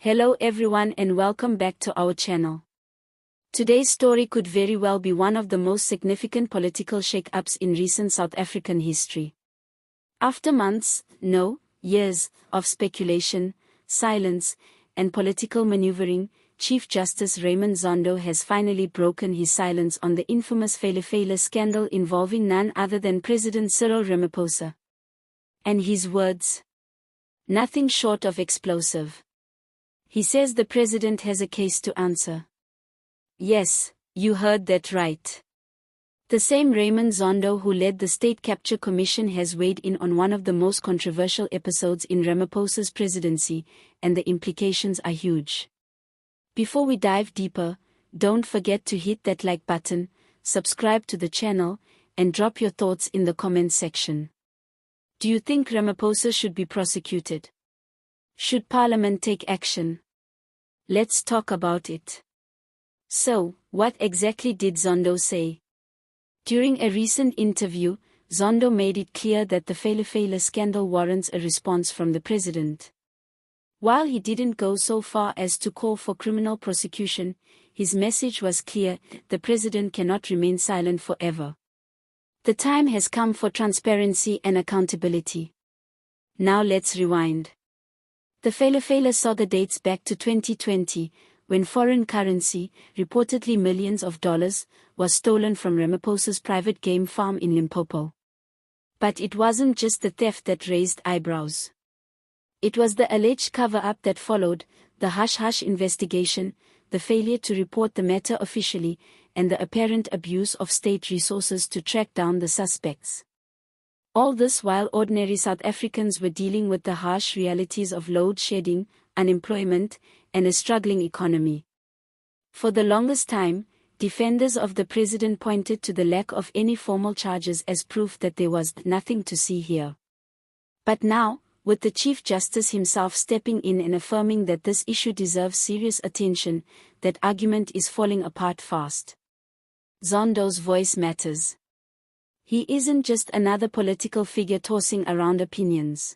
Hello everyone and welcome back to our channel. Today's story could very well be one of the most significant political shake-ups in recent South African history. After months, no, years, of speculation, silence, and political maneuvering, Chief Justice Raymond Zondo has finally broken his silence on the infamous Phala Phala scandal involving none other than President Cyril Ramaphosa. And his words? Nothing short of explosive. He says the president has a case to answer. Yes, you heard that right. The same Raymond Zondo who led the State Capture Commission has weighed in on one of the most controversial episodes in Ramaphosa's presidency, and the implications are huge. Before we dive deeper, don't forget to hit that like button, subscribe to the channel, and drop your thoughts in the comments section. Do you think Ramaphosa should be prosecuted? Should Parliament take action? Let's talk about it. So, what exactly did Zondo say? During a recent interview, Zondo made it clear that the Phala Phala scandal warrants a response from the president. While he didn't go so far as to call for criminal prosecution, his message was clear: the president cannot remain silent forever. The time has come for transparency and accountability. Now let's rewind. The Phala Phala saga dates back to 2020, when foreign currency, reportedly millions of dollars, was stolen from Ramaphosa's private game farm in Limpopo. But it wasn't just the theft that raised eyebrows. It was the alleged cover-up that followed, the hush-hush investigation, the failure to report the matter officially, and the apparent abuse of state resources to track down the suspects. All this while ordinary South Africans were dealing with the harsh realities of load shedding, unemployment, and a struggling economy. For the longest time, defenders of the president pointed to the lack of any formal charges as proof that there was nothing to see here. But now, with the Chief Justice himself stepping in and affirming that this issue deserves serious attention, that argument is falling apart fast. Zondo's voice matters. He isn't just another political figure tossing around opinions.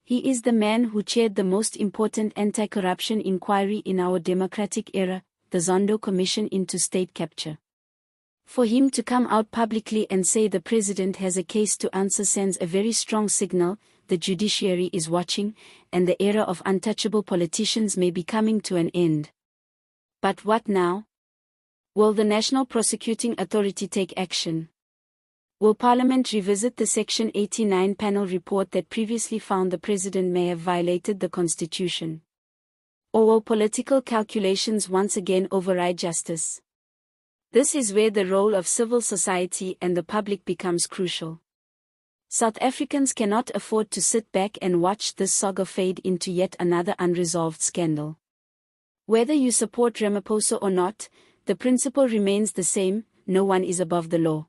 He is the man who chaired the most important anti-corruption inquiry in our democratic era, the Zondo Commission into State Capture. For him to come out publicly and say the president has a case to answer sends a very strong signal: the judiciary is watching, and the era of untouchable politicians may be coming to an end. But what now? Will the National Prosecuting Authority take action? Will Parliament revisit the Section 89 panel report that previously found the president may have violated the Constitution? Or will political calculations once again override justice? This is where the role of civil society and the public becomes crucial. South Africans cannot afford to sit back and watch this saga fade into yet another unresolved scandal. Whether you support Ramaphosa or not, the principle remains the same: no one is above the law.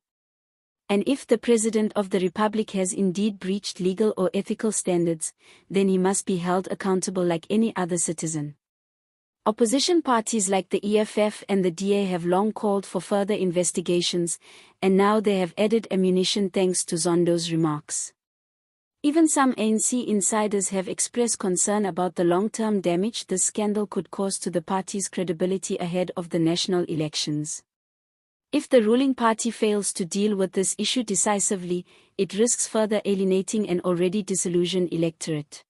And if the President of the Republic has indeed breached legal or ethical standards, then he must be held accountable like any other citizen. Opposition parties like the EFF and the DA have long called for further investigations, and now they have added ammunition thanks to Zondo's remarks. Even some ANC insiders have expressed concern about the long-term damage this scandal could cause to the party's credibility ahead of the national elections. If the ruling party fails to deal with this issue decisively, it risks further alienating an already disillusioned electorate.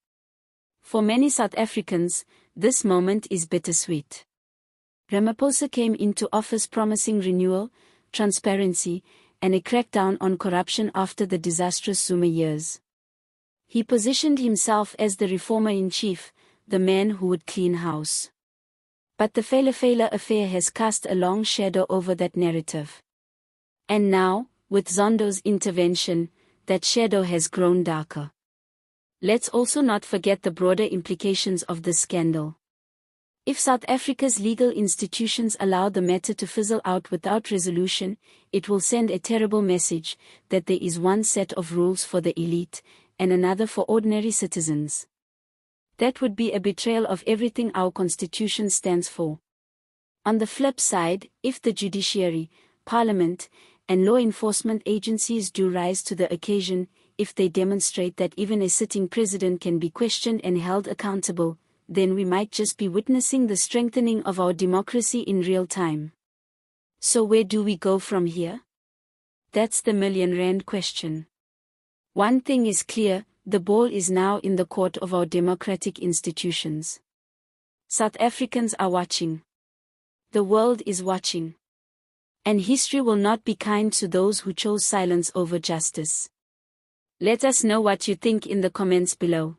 For many South Africans, this moment is bittersweet. Ramaphosa came into office promising renewal, transparency, and a crackdown on corruption after the disastrous Zuma years. He positioned himself as the reformer-in-chief, the man who would clean house. But the Phala Phala affair has cast a long shadow over that narrative. And now, with Zondo's intervention, that shadow has grown darker. Let's also not forget the broader implications of this scandal. If South Africa's legal institutions allow the matter to fizzle out without resolution, it will send a terrible message that there is one set of rules for the elite, and another for ordinary citizens. That would be a betrayal of everything our Constitution stands for. On the flip side, if the judiciary, parliament, and law enforcement agencies do rise to the occasion, if they demonstrate that even a sitting president can be questioned and held accountable, then we might just be witnessing the strengthening of our democracy in real time. So where do we go from here? That's the million-rand question. One thing is clear, the ball is now in the court of our democratic institutions. South Africans are watching. The world is watching. And history will not be kind to those who chose silence over justice. Let us know what you think in the comments below.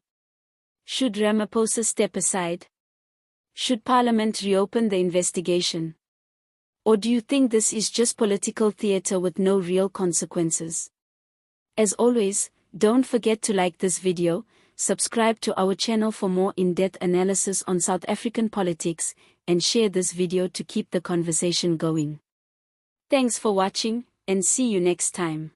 Should Ramaphosa step aside? Should Parliament reopen the investigation? Or do you think this is just political theater with no real consequences? As always, don't forget to like this video, subscribe to our channel for more in-depth analysis on South African politics, and share this video to keep the conversation going. Thanks for watching, and see you next time.